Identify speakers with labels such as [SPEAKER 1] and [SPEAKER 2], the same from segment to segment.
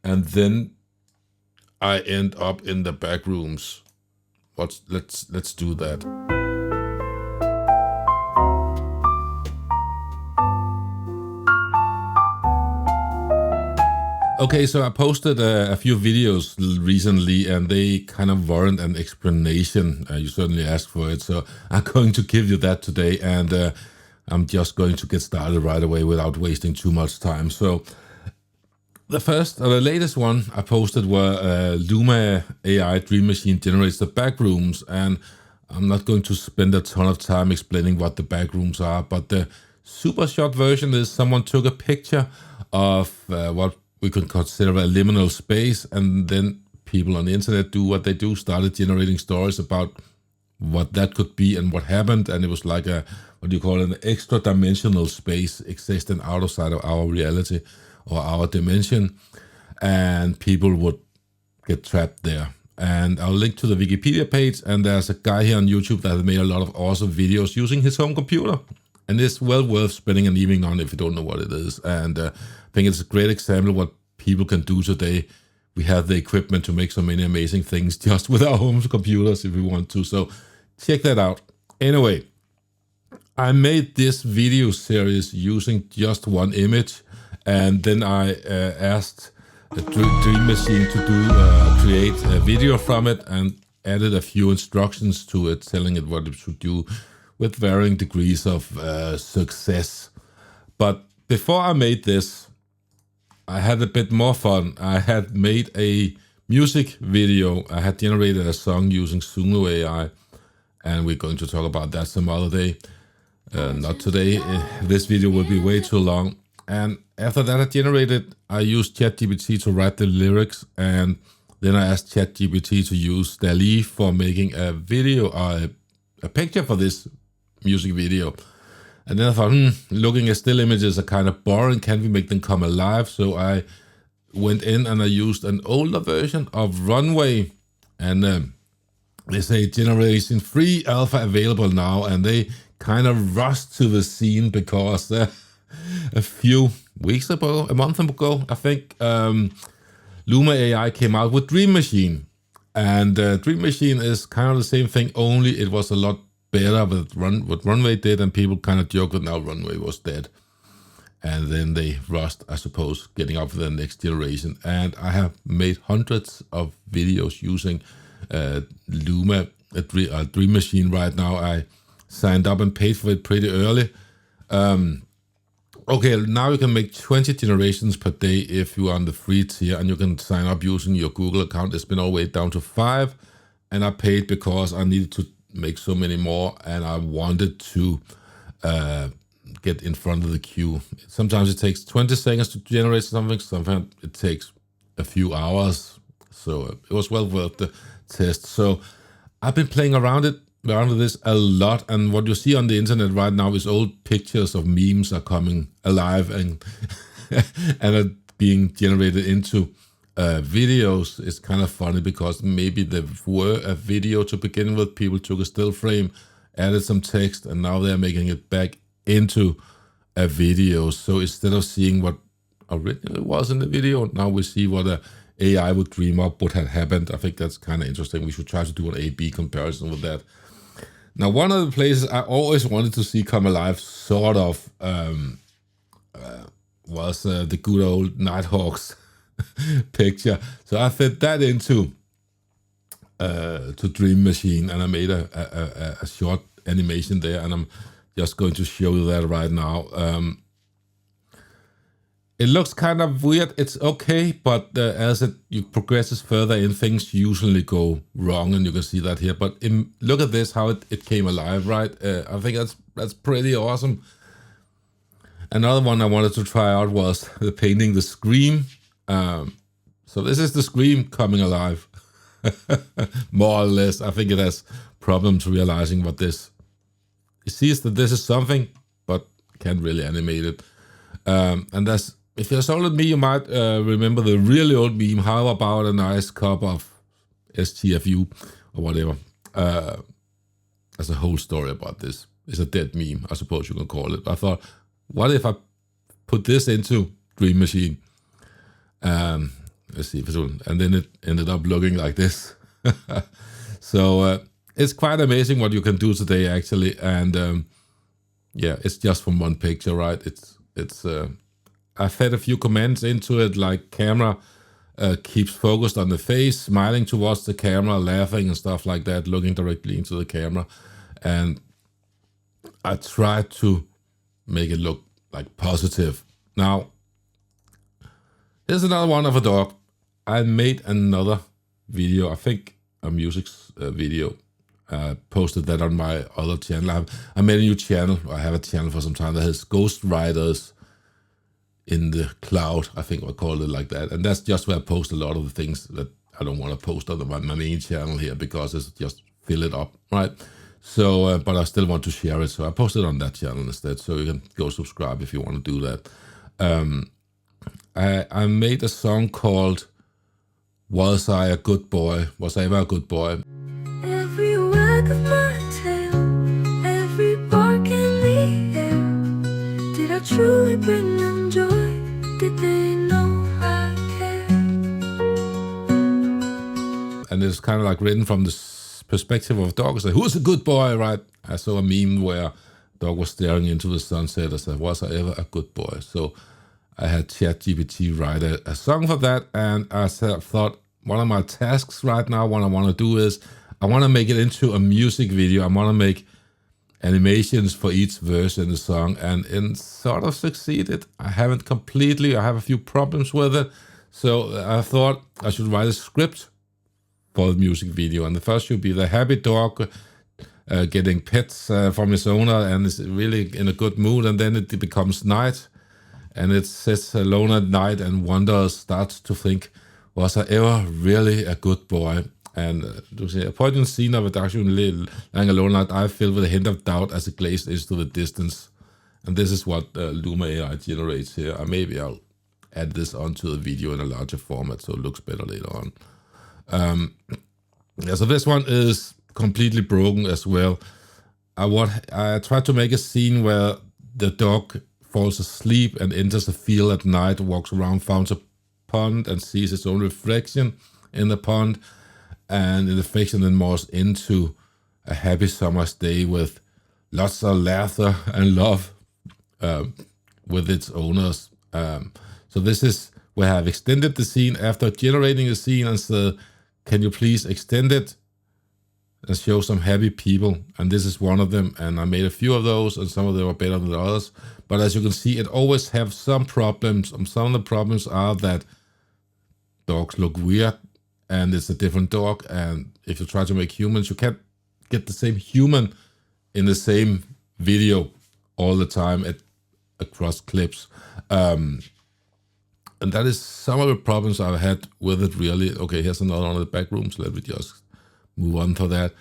[SPEAKER 1] and then I end up in the Backrooms. Let's do that. Okay, so I posted a few videos recently, and they kind of warrant an explanation. You certainly asked for it, so I'm going to give you that today, and I'm just going to get started right away without wasting too much time. So the latest one I posted were Luma AI Dream Machine generates the Backrooms, and I'm not going to spend a ton of time explaining what the Backrooms are, but the super short version is someone took a picture of what we could consider a liminal space, and then people on the internet do what they do, started generating stories about what that could be and what happened, and it was like an extra dimensional space existing outside of our reality or our dimension, and people would get trapped there. And I'll link to the Wikipedia page, and there's a guy here on YouTube that has made a lot of awesome videos using his home computer, and it's well worth spending an evening on if you don't know what it is. And I think it's a great example of what people can do today. We have the equipment to make so many amazing things just with our home computers if we want to, so check that out. Anyway, I made this video series using just one image, and then I asked the Dream Machine to create a video from it and added a few instructions to it, telling it what it should do with varying degrees of success. But before I made this, I had a bit more fun. I had made a music video. I had generated a song using Suno AI, and we're going to talk about that some other day. Not today. This video will be way too long. And after that I used ChatGPT to write the lyrics, and then I asked ChatGPT to use DALL-E for making a video or a picture for this music video. And then I thought, looking at still images are kind of boring. Can we make them come alive? So I went in and I used an older version of Runway, and they say Generation 3 alpha available now, and they kind of rushed to the scene because a few weeks ago, a month ago, I think, Luma AI came out with Dream Machine. And Dream Machine is kind of the same thing, only it was a lot better with what Runway did, and people kind of joked that now Runway was dead. And then they rushed, I suppose, getting up for the next generation. And I have made hundreds of videos using Luma, a Dream Machine right now. I signed up and paid for it pretty early. Okay, now you can make 20 generations per day if you are on the free tier, and you can sign up using your Google account. It's been all the way down to 5, and I paid because I needed to make so many more, and I wanted to get in front of the queue. Sometimes it takes 20 seconds to generate something, sometimes it takes a few hours, so it was well worth the test. So I've been playing around with this a lot, and what you see on the internet right now is old pictures of memes are coming alive and and are being generated into videos. It's kind of funny because maybe there were a video to begin with, people took a still frame, added some text, and now they're making it back into a video. So instead of seeing what originally was in the video, now we see what a AI would dream up would have happened. I think that's kind of interesting. We should try to do an A/B comparison with that. Now, one of the places I always wanted to see come alive, sort of, was the good old Nighthawks picture. So I fed that into to Dream Machine, and I made a short animation there, and I'm just going to show you that right now. It looks kind of weird. It's okay, but as it progresses further in, things usually go wrong, and you can see that here. But look at this, how it came alive, right? I think that's pretty awesome. Another one I wanted to try out was the painting the Scream. So this is the Scream coming alive, more or less. I think it has problems realizing what this. It sees that this is something, but can't really animate it. And that's, if you're older than me, you might remember the really old meme, how about a nice cup of STFU or whatever. There's a whole story about this. It's a dead meme, I suppose you can call it. I thought, what if I put this into Dream Machine? let's see if it will, and then it ended up looking like this. So it's quite amazing what you can do today, actually. And yeah, it's just from one picture, right? It's I fed a few comments into it, like camera keeps focused on the face, smiling towards the camera, laughing and stuff like that, looking directly into the camera. And I tried to make it look like positive. Now, here's another one of a dog. I made another video, I think a music video. Posted that on my other channel. I made a new channel. I have a channel for some time that has Ghost Riders in the Cloud. I think I call it like that. And that's just where I post a lot of the things that I don't want to post on my main channel here, because it's just fill it up, right? So, but I still want to share it. So I posted on that channel instead. So you can go subscribe if you want to do that. I made a song called Was I a Good Boy? Was I Ever a Good Boy?
[SPEAKER 2] Every wag of my tail, every bark in the air, did I truly bring them joy? Did they know I care?
[SPEAKER 1] And it's kind of like written from the perspective of a dog. It's like, who's a good boy, right? I saw a meme where a dog was staring into the sunset. I said, was I ever a good boy? So I had ChatGPT write a song for that. And I thought, one of my tasks right now, what I want to do is, I want to make it into a music video. I want to make animations for each verse in the song, and it sort of succeeded. I haven't completely. I have a few problems with it. So I thought I should write a script for the music video. And the first should be the happy dog getting pets from his owner and is really in a good mood. And then it becomes night, and it sits alone at night and wonders, starts to think, was I ever really a good boy? And du ser, poignant scene of a Dachshund lying alone at night, filled with a hint of doubt as it glazed into the distance. And this is what Luma AI generates here. Maybe I'll add this onto the video in a larger format so it looks better later on. Yeah, so this one is completely broken as well. I tried to make a scene where the dog falls asleep and enters a field at night, walks around, finds a pond and sees its own reflection in the pond. And in the fiction then morphs into a happy summer's day with lots of laughter and love with its owners. So this is where I've extended the scene after generating the scene and said, can you please extend it and show some happy people? And this is one of them. And I made a few of those, and some of them are better than the others. But as you can see, it always have some problems. Some of the problems are that dogs look weird, and it's a different dog. And if you try to make humans, you can't get the same human in the same video all the time across clips. And that is some of the problems I've had with it, really. Okay, here's another one of the Backrooms. Let me just move on to that.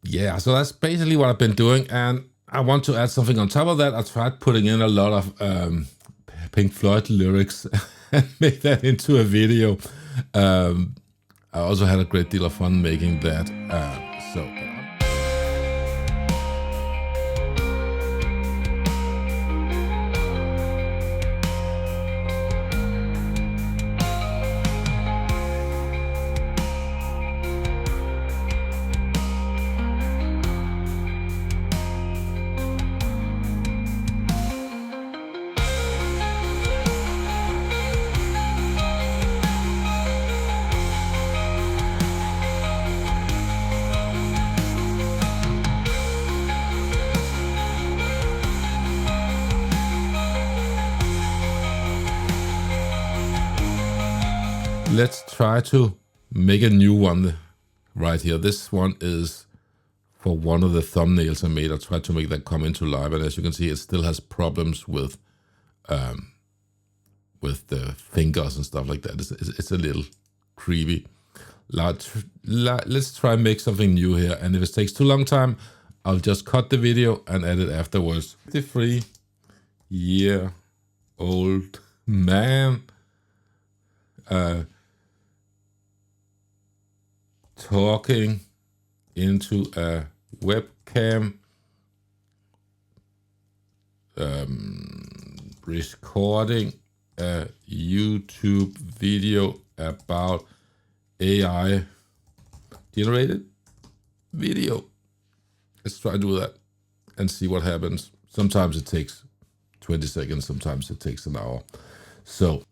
[SPEAKER 1] Yeah, so that's basically what I've been doing. And I want to add something on top of that. I tried putting in a lot of Pink Floyd lyrics and make that into a video. I also had a great deal of fun making that. Let's try to make a new one right here. This one is for one of the thumbnails I made. I tried to make that come into live, and as you can see, it still has problems with the fingers and stuff like that. It's a little creepy. Let's try and make something new here, and if it takes too long time, I'll just cut the video and edit afterwards. 53-year-old man talking into a webcam, recording a YouTube video about AI generated video. Let's try to do that and see what happens. Sometimes it takes 20 seconds, sometimes it takes an hour. So,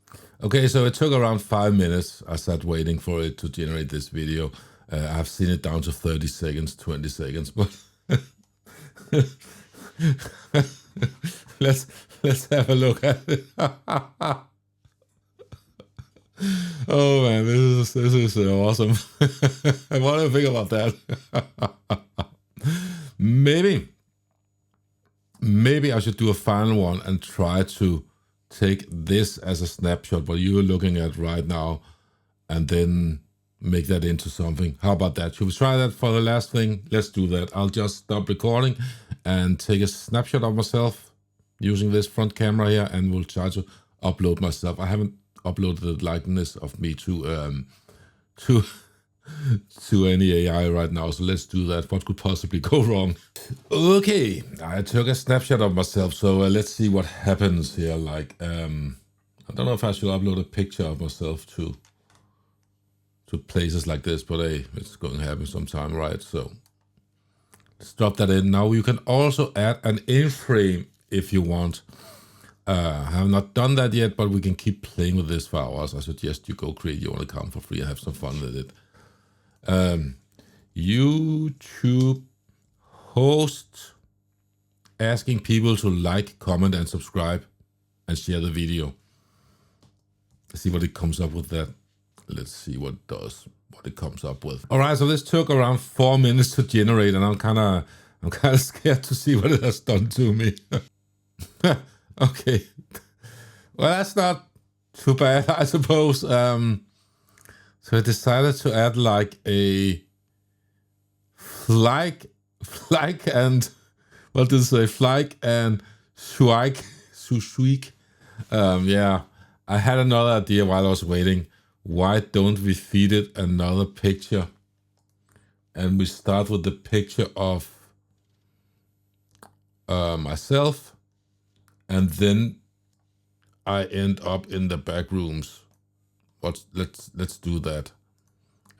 [SPEAKER 1] okay, so it took around 5 minutes. I sat waiting for it to generate this video. I've seen it down to 30 seconds, 20 seconds, but let's have a look at it. Oh man, this is awesome. What do you think about that? Maybe I should do a final one and try to take this as a snapshot, what you're looking at right now, and then make that into something. How about that? Should we try that for the last thing? Let's do that. I'll just stop recording and take a snapshot of myself using this front camera here, and we'll try to upload myself. I haven't uploaded the likeness of me to any AI right now, so let's do that. What could possibly go wrong? Okay, I took a snapshot of myself, so let's see what happens here. Like, I don't know if I should upload a picture of myself to places like this, but hey, it's going to happen sometime, right? So let's drop that in. Now you can also add an in-frame if you want. I have not done that yet, but we can keep playing with this for hours. I suggest you go create your own account for free and have some fun with it. YouTube host asking people to like, comment, and subscribe and share the video. Let's see what it comes up with that. Let's see what it does, what it comes up with. All right, so this took around 4 minutes to generate, and I'm kind of scared to see what it has done to me. Okay, well, that's not too bad, I suppose. So I decided to add like a flag and what did it say? Flag and swag. Yeah, I had another idea while I was waiting. Why don't we feed it another picture? And we start with the picture of myself, and then I end up in the Backrooms. Let's do that.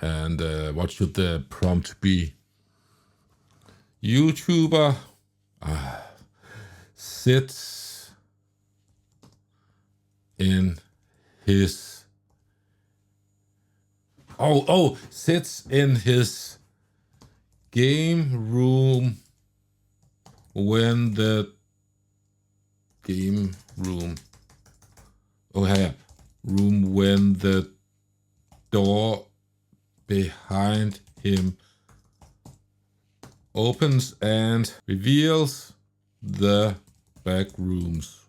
[SPEAKER 1] And what should the prompt be? YouTuber sits in his sits in his game room when the room when the door behind him opens and reveals the Backrooms.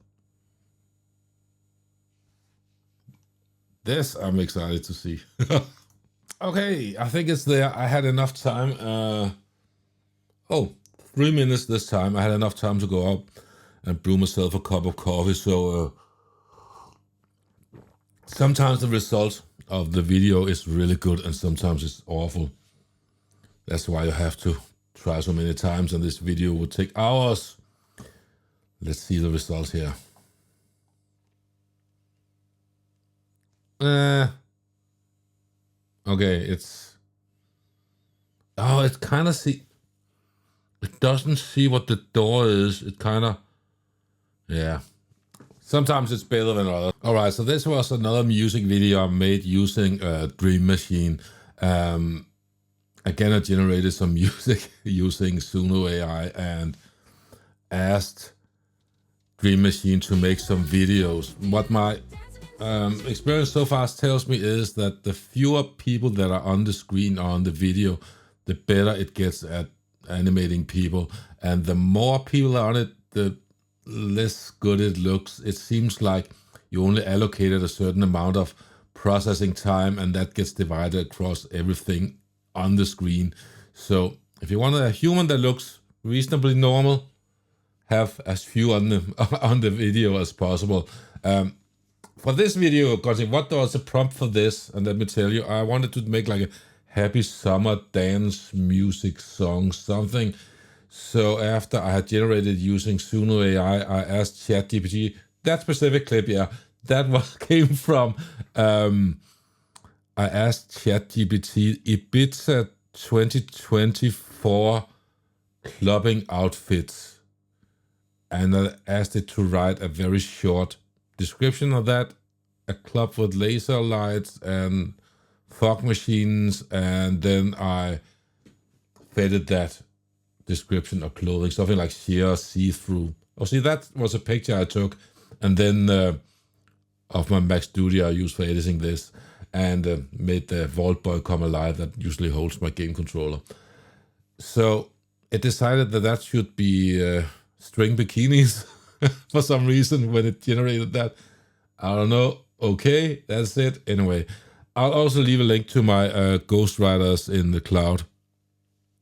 [SPEAKER 1] This I'm excited to see. Okay, I think it's there. I had enough time. 3 minutes this time. I had enough time to go up and brew myself a cup of coffee. So sometimes the result of the video is really good and sometimes it's awful. That's why you have to try so many times, and this video would take hours. Let's see the result here. Okay, it kind of it doesn't see what the door is. It kind of, yeah. Sometimes it's better than others. All right, so this was another music video I made using Dream Machine. Again, I generated some music using Suno AI and asked Dream Machine to make some videos. What my experience so far tells me is that the fewer people that are on the screen or on the video, the better it gets at animating people. And the more people are on it, the less good it looks. It seems like you only allocated a certain amount of processing time, and that gets divided across everything on the screen. So if you want a human that looks reasonably normal, have as few on the video as possible. For this video, what was the prompt for this? And let me tell you, I wanted to make like a happy summer dance music song, something. So after I had generated using Suno AI, I asked ChatGPT, that specific clip, that was came from I asked ChatGPT Ibiza 2024 clubbing outfits, and I asked it to write a very short description of that. A club with laser lights and fog machines, and then I fitted that description of clothing, something like sheer see-through. Oh, see, that was a picture I took, and then of my Mac Studio I used for editing this, and made the Vault Boy come alive that usually holds my game controller. So it decided that should be string bikinis for some reason when it generated that. I don't know. Okay, that's it. Anyway, I'll also leave a link to my Ghostwriters in the Cloud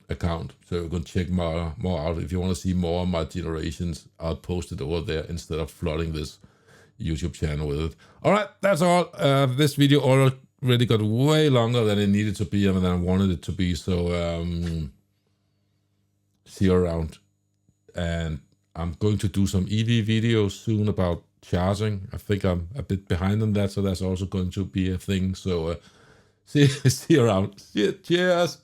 [SPEAKER 1] account, so you can check more out. If you want to see more of my generations, I'll post it over there instead of flooding this YouTube channel with it. All right, that's all. This video already got way longer than it needed to be and than I wanted it to be, so see you around. And I'm going to do some EV videos soon about charging. I think I'm a bit behind on that, so that's also going to be a thing. So see you around. Cheers.